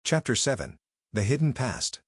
Chapter 7. The Hidden Past.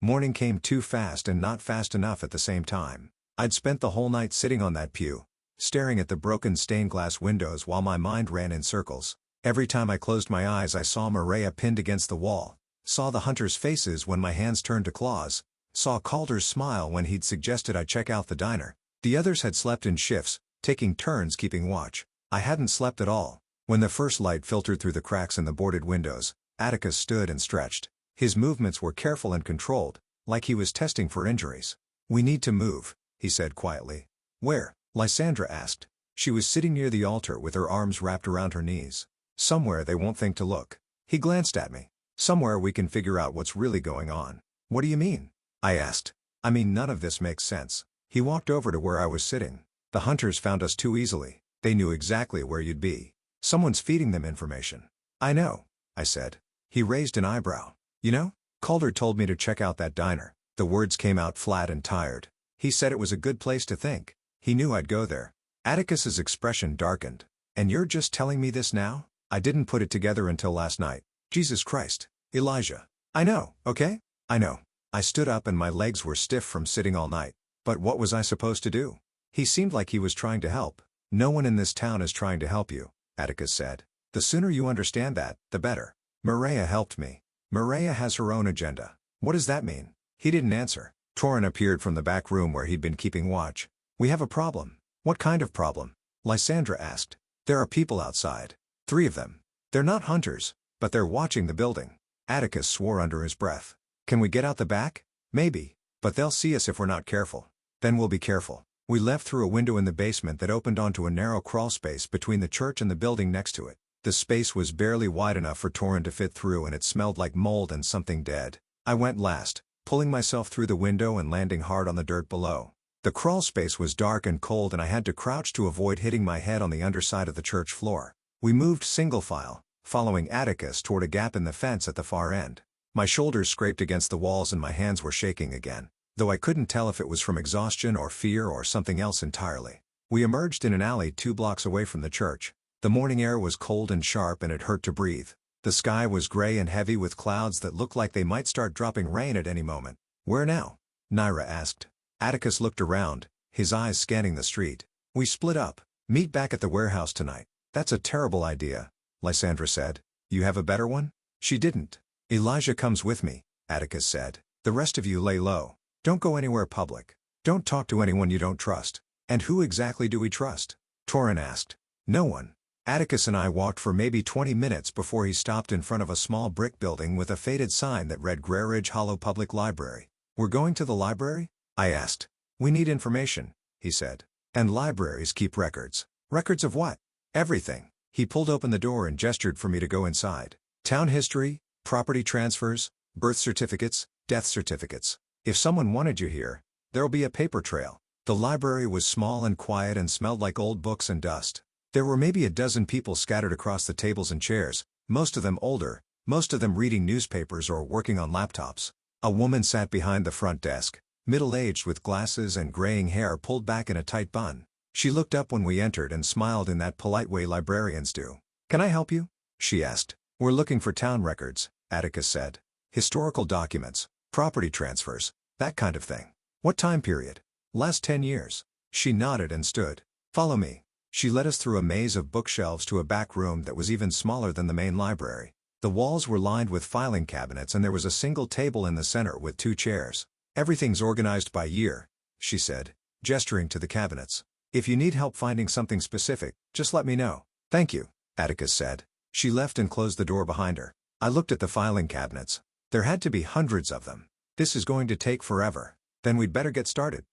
Morning came too fast and not fast enough at the same time. I'd spent the whole night sitting on that pew, staring at the broken stained glass windows while my mind ran in circles. Every time I closed my eyes I saw Maria pinned against the wall, saw the hunters' faces when my hands turned to claws, saw Calder's smile when he'd suggested I check out the diner. The others had slept in shifts, taking turns keeping watch. I hadn't slept at all. When the first light filtered through the cracks in the boarded windows, Atticus stood and stretched. His movements were careful and controlled, like he was testing for injuries. "We need to move," he said quietly. "Where?" Lysandra asked. She was sitting near the altar with her arms wrapped around her knees. "Somewhere they won't think to look." He glanced at me. "Somewhere we can figure out what's really going on." "What do you mean?" I asked. "I mean none of this makes sense." He walked over to where I was sitting. "The hunters found us too easily. They knew exactly where you'd be. Someone's feeding them information." "I know," I said. He raised an eyebrow. "You know, Calder told me to check out that diner." The words came out flat and tired. "He said it was a good place to think. He knew I'd go there." Atticus's expression darkened. "And you're just telling me this now? I didn't put it together until last night." "Jesus Christ, Elijah." "I know, okay? I know." I stood up and my legs were stiff from sitting all night. But what was I supposed to do? He seemed like he was trying to help. "No one in this town is trying to help you," Atticus said. "The sooner you understand that, the better. Maria helped me. Maria has her own agenda." "What does that mean?" He didn't answer. Torin appeared from the back room where he'd been keeping watch. "We have a problem." "What kind of problem?" Lysandra asked. "There are people outside. 3 of them. They're not hunters, but they're watching the building." Atticus swore under his breath. "Can we get out the back?" "Maybe, but they'll see us if we're not careful." "Then we'll be careful." We left through a window in the basement that opened onto a narrow crawl space between the church and the building next to it. The space was barely wide enough for Torin to fit through and it smelled like mold and something dead. I went last, pulling myself through the window and landing hard on the dirt below. The crawl space was dark and cold and I had to crouch to avoid hitting my head on the underside of the church floor. We moved single file, following Atticus toward a gap in the fence at the far end. My shoulders scraped against the walls and my hands were shaking again, though I couldn't tell if it was from exhaustion or fear or something else entirely. We emerged in an alley 2 blocks away from the church. The morning air was cold and sharp and it hurt to breathe. The sky was gray and heavy with clouds that looked like they might start dropping rain at any moment. "Where now?" Naira asked. Atticus looked around, his eyes scanning the street. "We split up. Meet back at the warehouse tonight." "That's a terrible idea," Lysandra said. "You have a better one?" She didn't. "Elijah comes with me," Atticus said. "The rest of you lay low. Don't go anywhere public. Don't talk to anyone you don't trust." "And who exactly do we trust?" Torin asked. "No one." Atticus and I walked for maybe 20 minutes before he stopped in front of a small brick building with a faded sign that read Graridge Hollow Public Library. "We're going to the library?" I asked. "We need information," he said. "And libraries keep records." "Records of what?" "Everything." He pulled open the door and gestured for me to go inside. "Town history, property transfers, birth certificates, death certificates. If someone wanted you here, there'll be a paper trail." The library was small and quiet and smelled like old books and dust. There were maybe a dozen people scattered across the tables and chairs, most of them older, most of them reading newspapers or working on laptops. A woman sat behind the front desk, middle-aged with glasses and graying hair pulled back in a tight bun. She looked up when we entered and smiled in that polite way librarians do. "Can I help you?" she asked. "We're looking for town records," Atticus said. "Historical documents, property transfers, that kind of thing." "What time period?" "Last 10 years. She nodded and stood. "Follow me." She led us through a maze of bookshelves to a back room that was even smaller than the main library. The walls were lined with filing cabinets and there was a single table in the center with 2 chairs. "Everything's organized by year," she said, gesturing to the cabinets. "If you need help finding something specific, just let me know." "Thank you," Atticus said. She left and closed the door behind her. I looked at the filing cabinets. There had to be hundreds of them. "This is going to take forever." "Then we'd better get started."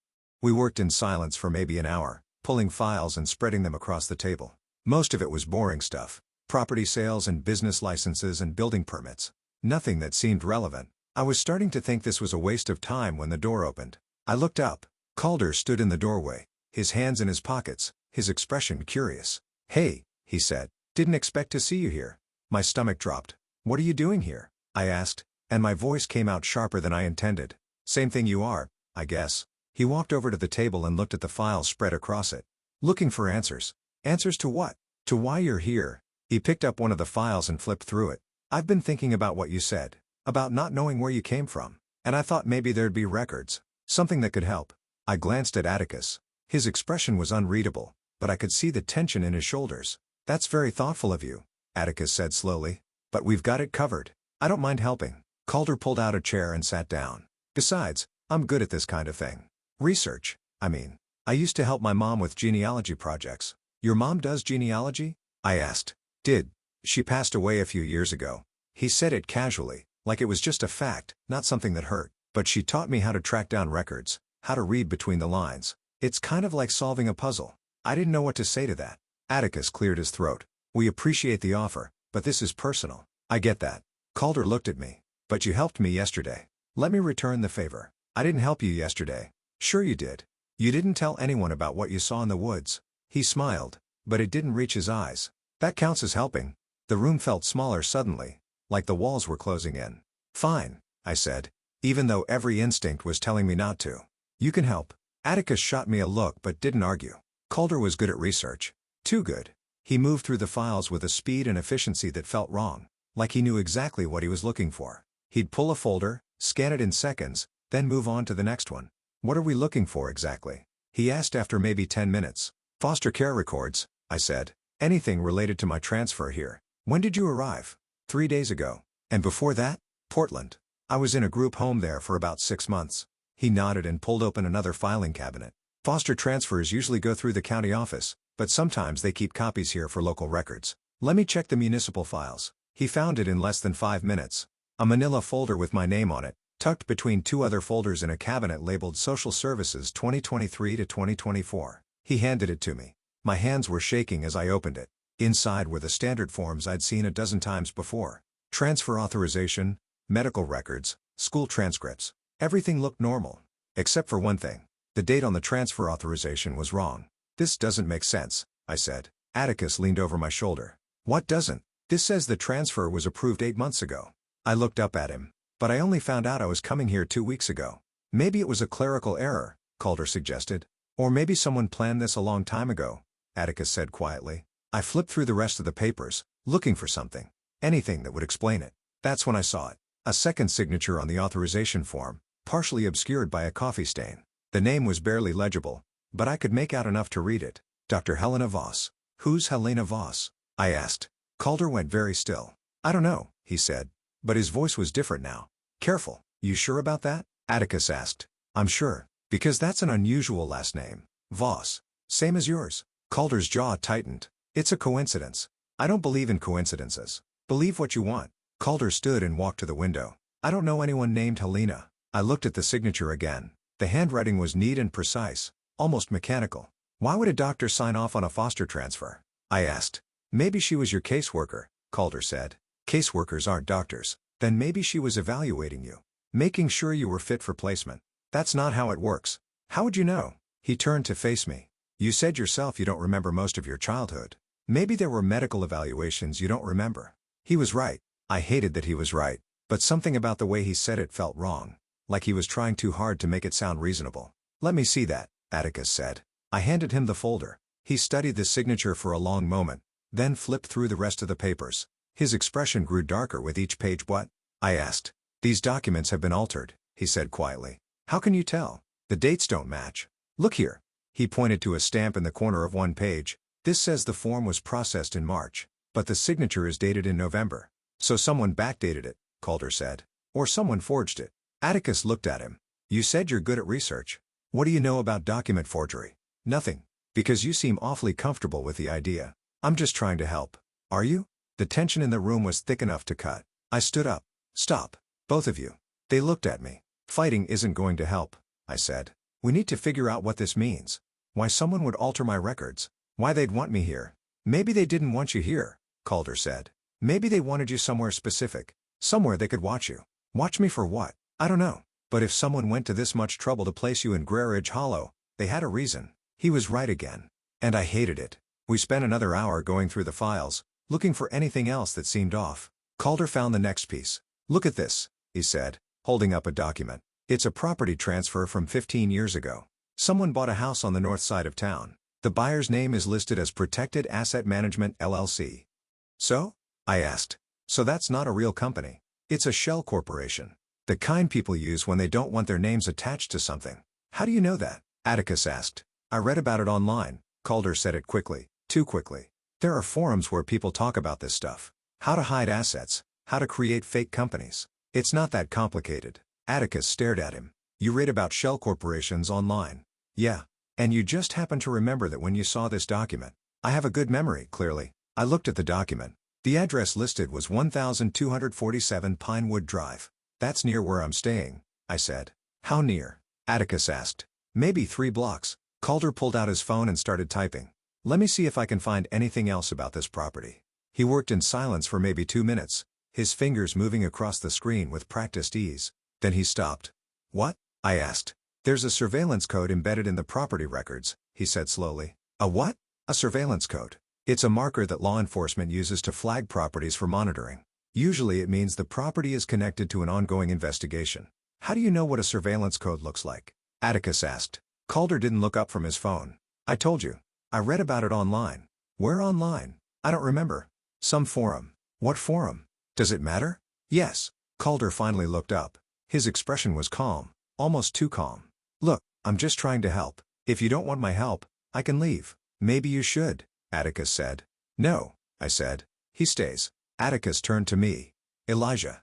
We worked in silence for maybe an hour, pulling files and spreading them across the table. Most of it was boring stuff. Property sales and business licenses and building permits. Nothing that seemed relevant. I was starting to think this was a waste of time when the door opened. I looked up. Calder stood in the doorway, his hands in his pockets, his expression curious. "Hey," he said. "Didn't expect to see you here." My stomach dropped. "What are you doing here?" I asked, and my voice came out sharper than I intended. "Same thing you are, I guess." He walked over to the table and looked at the files spread across it. "Looking for answers." "Answers to what?" "To why you're here." He picked up one of the files and flipped through it. "I've been thinking about what you said. About not knowing where you came from. And I thought maybe there'd be records. Something that could help. I glanced at Atticus. His expression was unreadable, but I could see the tension in his shoulders. That's very thoughtful of you, Atticus said slowly. But we've got it covered. I don't mind helping. Calder pulled out a chair and sat down. Besides, I'm good at this kind of thing. Research, I mean. I used to help my mom with genealogy projects. Your mom does genealogy? I asked. Did. She passed away a few years ago. He said it casually, like it was just a fact, not something that hurt. But she taught me how to track down records, how to read between the lines. It's kind of like solving a puzzle. I didn't know what to say to that. Atticus cleared his throat. We appreciate the offer, but this is personal. I get that. Calder looked at me. But you helped me yesterday. Let me return the favor. I didn't help you yesterday. Sure you did. You didn't tell anyone about what you saw in the woods. He smiled, but it didn't reach his eyes. That counts as helping. The room felt smaller suddenly, like the walls were closing in. Fine, I said, even though every instinct was telling me not to. You can help. Atticus shot me a look but didn't argue. Calder was good at research. Too good. He moved through the files with a speed and efficiency that felt wrong, like he knew exactly what he was looking for. He'd pull a folder, scan it in seconds, then move on to the next one. What are we looking for exactly? He asked after maybe 10 minutes. Foster care records, I said. Anything related to my transfer here. When did you arrive? 3 days ago. And before that? Portland. I was in a group home there for about 6 months. He nodded and pulled open another filing cabinet. Foster transfers usually go through the county office, but sometimes they keep copies here for local records. Let me check the municipal files. He found it in less than 5 minutes. A manila folder with my name on it, tucked between 2 other folders in a cabinet labeled Social Services 2023 to 2024. He handed it to me. My hands were shaking as I opened it. Inside were the standard forms I'd seen a dozen times before. Transfer authorization, medical records, school transcripts. Everything looked normal. Except for one thing. The date on the transfer authorization was wrong. This doesn't make sense, I said. Atticus leaned over my shoulder. What doesn't? This says the transfer was approved 8 months ago. I looked up at him. But I only found out I was coming here 2 weeks ago. Maybe it was a clerical error, Calder suggested. Or maybe someone planned this a long time ago, Atticus said quietly. I flipped through the rest of the papers, looking for something. Anything that would explain it. That's when I saw it. A second signature on the authorization form, partially obscured by a coffee stain. The name was barely legible, but I could make out enough to read it. Dr. Helena Voss. Who's Helena Voss? I asked. Calder went very still. I don't know, he said. But his voice was different now. Careful, you sure about that? Atticus asked. I'm sure, because that's an unusual last name. Voss. Same as yours. Calder's jaw tightened. It's a coincidence. I don't believe in coincidences. Believe what you want. Calder stood and walked to the window. I don't know anyone named Helena. I looked at the signature again. The handwriting was neat and precise, almost mechanical. Why would a doctor sign off on a foster transfer? I asked. Maybe she was your caseworker, Calder said. Caseworkers aren't doctors. Then maybe she was evaluating you. Making sure you were fit for placement. That's not how it works. How would you know? He turned to face me. You said yourself you don't remember most of your childhood. Maybe there were medical evaluations you don't remember. He was right. I hated that he was right. But something about the way he said it felt wrong. Like he was trying too hard to make it sound reasonable. Let me see that, Atticus said. I handed him the folder. He studied the signature for a long moment, then flipped through the rest of the papers. His expression grew darker with each page. What? I asked. These documents have been altered, he said quietly. How can you tell? The dates don't match. Look here. He pointed to a stamp in the corner of one page. This says the form was processed in March, but the signature is dated in November. So someone backdated it, Calder said. Or someone forged it. Atticus looked at him. You said you're good at research. What do you know about document forgery? Nothing. Because you seem awfully comfortable with the idea. I'm just trying to help. Are you? The tension in the room was thick enough to cut. I stood up. Stop. Both of you. They looked at me. Fighting isn't going to help, I said. We need to figure out what this means. Why someone would alter my records. Why they'd want me here. Maybe they didn't want you here, Calder said. Maybe they wanted you somewhere specific. Somewhere they could watch you. Watch me for what? I don't know. But if someone went to this much trouble to place you in Ridge Hollow, they had a reason. He was right again. And I hated it. We spent another hour going through the files, looking for anything else that seemed off. Calder found the next piece. Look at this, he said, holding up a document. It's a property transfer from 15 years ago. Someone bought a house on the north side of town. The buyer's name is listed as Protected Asset Management LLC. So? I asked. So that's not a real company. It's a shell corporation. The kind people use when they don't want their names attached to something. How do you know that? Atticus asked. I read about it online, Calder said it quickly, too quickly. There are forums where people talk about this stuff. How to hide assets, how to create fake companies. It's not that complicated. Atticus stared at him. You read about shell corporations online. Yeah. And you just happen to remember that when you saw this document. I have a good memory, clearly. I looked at the document. The address listed was 1247 Pinewood Drive. That's near where I'm staying, I said. How near? Atticus asked. Maybe 3 blocks. Calder pulled out his phone and started typing. Let me see if I can find anything else about this property. He worked in silence for maybe 2 minutes, his fingers moving across the screen with practiced ease. Then he stopped. What? I asked. There's a surveillance code embedded in the property records, he said slowly. A what? A surveillance code. It's a marker that law enforcement uses to flag properties for monitoring. Usually it means the property is connected to an ongoing investigation. How do you know what a surveillance code looks like? Atticus asked. Calder didn't look up from his phone. I told you. I read about it online. Where online? I don't remember. Some forum. What forum? Does it matter? Yes. Calder finally looked up. His expression was calm, almost too calm. Look, I'm just trying to help. If you don't want my help, I can leave. Maybe you should, Atticus said. No, I said. He stays. Atticus turned to me. Elijah.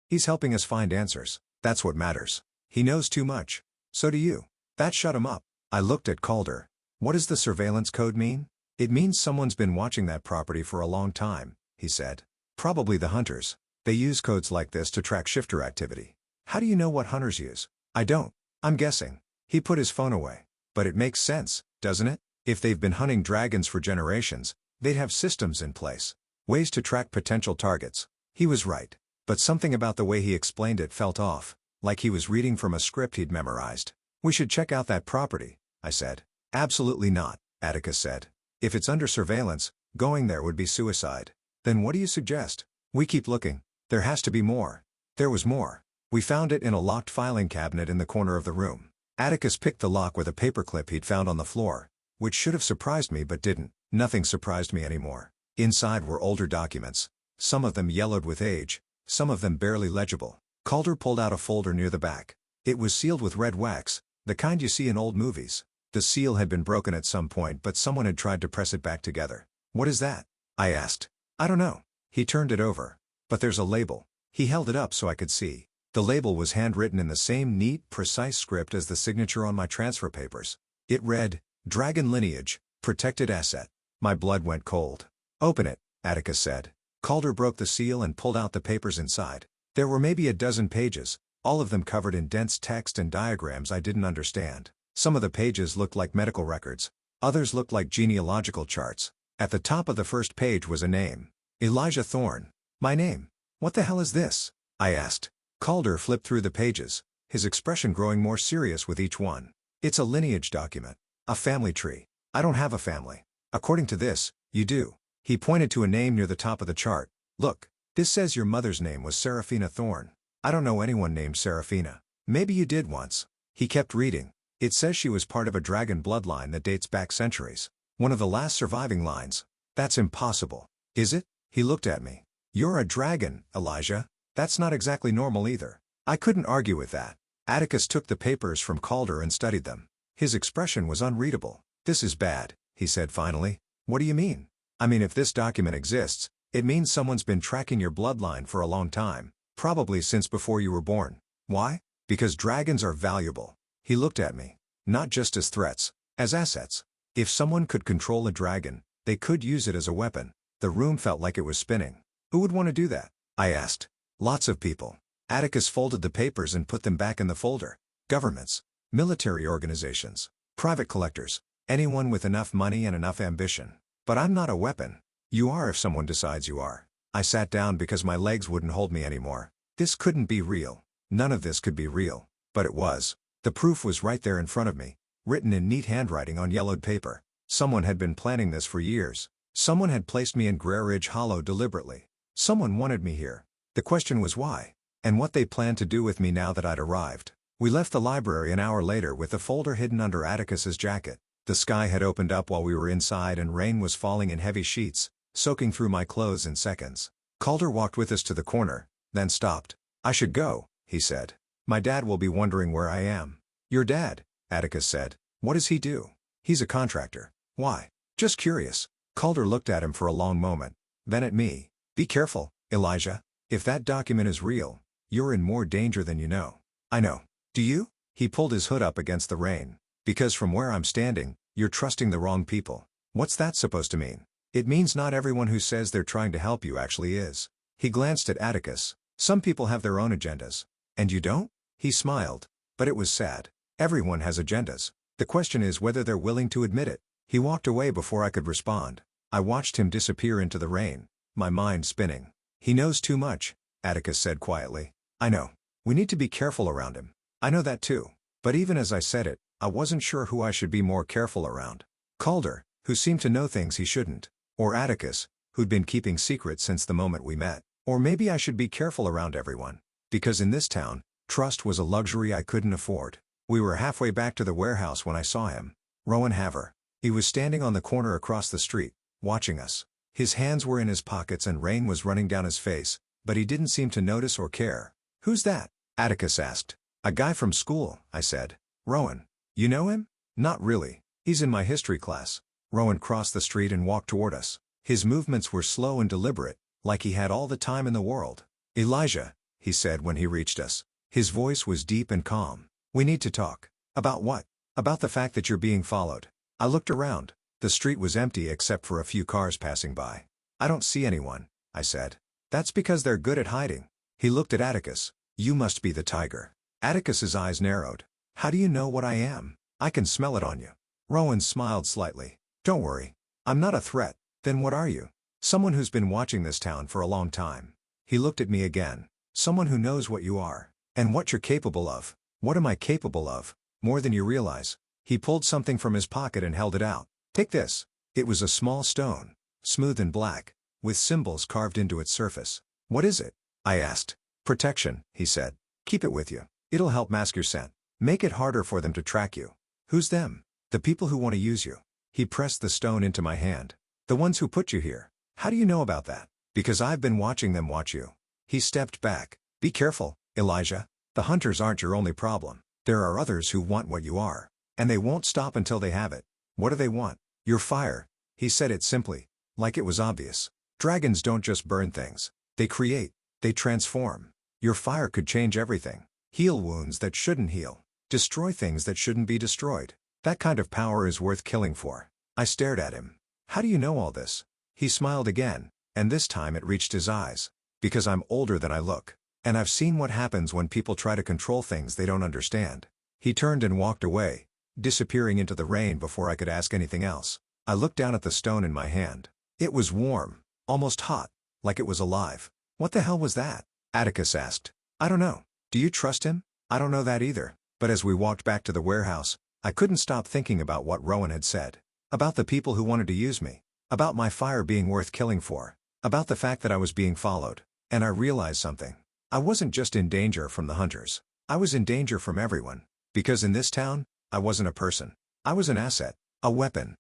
He's helping us find answers. That's what matters. He knows too much. So do you. That shut him up. I looked at Calder. What does the surveillance code mean? It means someone's been watching that property for a long time, he said. Probably the hunters. They use codes like this to track shifter activity. How do you know what hunters use? I don't. I'm guessing. He put his phone away. But it makes sense, doesn't it? If they've been hunting dragons for generations, they'd have systems in place. Ways to track potential targets. He was right. But something about the way he explained it felt off, like he was reading from a script he'd memorized. We should check out that property, I said. Absolutely not, Atticus said. If it's under surveillance, going there would be suicide. Then what do you suggest? We keep looking. There has to be more. There was more. We found it in a locked filing cabinet in the corner of the room. Atticus picked the lock with a paperclip he'd found on the floor, which should have surprised me but didn't. Nothing surprised me anymore. Inside were older documents, some of them yellowed with age, some of them barely legible. Calder pulled out a folder near the back. It was sealed with red wax, the kind you see in old movies. The seal had been broken at some point but someone had tried to press it back together. What is that? I asked. I don't know. He turned it over. But there's a label. He held it up so I could see. The label was handwritten in the same neat, precise script as the signature on my transfer papers. It read, Dragon Lineage, Protected Asset. My blood went cold. Open it, Atticus said. Calder broke the seal and pulled out the papers inside. There were maybe a dozen pages, all of them covered in dense text and diagrams I didn't understand. Some of the pages looked like medical records. Others looked like genealogical charts. At the top of the first page was a name. Elijah Thorne. My name. What the hell is this? I asked. Calder flipped through the pages, his expression growing more serious with each one. It's a lineage document. A family tree. I don't have a family. According to this, you do. He pointed to a name near the top of the chart. Look, this says your mother's name was Seraphina Thorne. I don't know anyone named Seraphina. Maybe you did once. He kept reading. It says she was part of a dragon bloodline that dates back centuries. One of the last surviving lines. That's impossible. Is it? He looked at me. You're a dragon, Elijah. That's not exactly normal either. I couldn't argue with that. Atticus took the papers from Calder and studied them. His expression was unreadable. This is bad, he said finally. What do you mean? I mean, if this document exists, it means someone's been tracking your bloodline for a long time, probably since before you were born. Why? Because dragons are valuable. He looked at me. Not just as threats, as assets. If someone could control a dragon, they could use it as a weapon. The room felt like it was spinning. Who would want to do that? I asked. Lots of people. Atticus folded the papers and put them back in the folder. Governments, military organizations, private collectors, anyone with enough money and enough ambition. But I'm not a weapon. You are if someone decides you are. I sat down because my legs wouldn't hold me anymore. This couldn't be real. None of this could be real. But it was. The proof was right there in front of me, written in neat handwriting on yellowed paper. Someone had been planning this for years. Someone had placed me in Grey Ridge Hollow deliberately. Someone wanted me here. The question was why, and what they planned to do with me now that I'd arrived. We left the library an hour later with the folder hidden under Atticus's jacket. The sky had opened up while we were inside and rain was falling in heavy sheets, soaking through my clothes in seconds. Calder walked with us to the corner, then stopped. "I should go," he said. "My dad will be wondering where I am." "Your dad?" Atticus said. "What does he do?" "He's a contractor." "Why?" "Just curious." Calder looked at him for a long moment, then at me. "Be careful, Elijah. If that document is real, you're in more danger than you know." "I know. Do you?" He pulled his hood up against the rain. "Because from where I'm standing, you're trusting the wrong people." "What's that supposed to mean?" "It means not everyone who says they're trying to help you actually is." He glanced at Atticus. "Some people have their own agendas. And you don't?" He smiled. But it was sad. Everyone has agendas. The question is whether they're willing to admit it. He walked away before I could respond. I watched him disappear into the rain, my mind spinning. "He knows too much," Atticus said quietly. "I know. We need to be careful around him." "I know that too." But even as I said it, I wasn't sure who I should be more careful around. Calder, who seemed to know things he shouldn't. Or Atticus, who'd been keeping secrets since the moment we met. Or maybe I should be careful around everyone. Because in this town, trust was a luxury I couldn't afford. We were halfway back to the warehouse when I saw him. Rowan Haver. He was standing on the corner across the street, watching us. His hands were in his pockets and rain was running down his face, but he didn't seem to notice or care. "Who's that?" Atticus asked. "A guy from school," I said. "Rowan. You know him?" "Not really. He's in my history class." Rowan crossed the street and walked toward us. His movements were slow and deliberate, like he had all the time in the world. "Elijah," he said when he reached us. His voice was deep and calm. "We need to talk." "About what?" "About the fact that you're being followed." I looked around. The street was empty except for a few cars passing by. "I don't see anyone," I said. "That's because they're good at hiding." He looked at Atticus. "You must be the tiger." Atticus's eyes narrowed. "How do you know what I am?" "I can smell it on you." Rowan smiled slightly. "Don't worry. I'm not a threat." "Then what are you?" "Someone who's been watching this town for a long time." He looked at me again. "Someone who knows what you are. And what you're capable of." "What am I capable of?" "More than you realize." He pulled something from his pocket and held it out. "Take this." It was a small stone, smooth and black, with symbols carved into its surface. "What is it?" I asked. "Protection," he said. "Keep it with you. It'll help mask your scent. Make it harder for them to track you." "Who's them?" "The people who want to use you." He pressed the stone into my hand. "The ones who put you here." "How do you know about that?" "Because I've been watching them watch you." He stepped back. "Be careful, Elijah. The hunters aren't your only problem. There are others who want what you are. And they won't stop until they have it." "What do they want?" "Your fire." He said it simply, like it was obvious. "Dragons don't just burn things. They create. They transform. Your fire could change everything. Heal wounds that shouldn't heal. Destroy things that shouldn't be destroyed. That kind of power is worth killing for." I stared at him. "How do you know all this?" He smiled again, and this time it reached his eyes. "Because I'm older than I look. And I've seen what happens when people try to control things they don't understand." He turned and walked away, disappearing into the rain before I could ask anything else. I looked down at the stone in my hand. It was warm, almost hot, like it was alive. "What the hell was that?" Atticus asked. "I don't know. Do you trust him?" "I don't know that either." But as we walked back to the warehouse, I couldn't stop thinking about what Rowan had said. About the people who wanted to use me. About my fire being worth killing for. About the fact that I was being followed. And I realized something. I wasn't just in danger from the hunters. I was in danger from everyone. Because in this town, I wasn't a person. I was an asset. A weapon.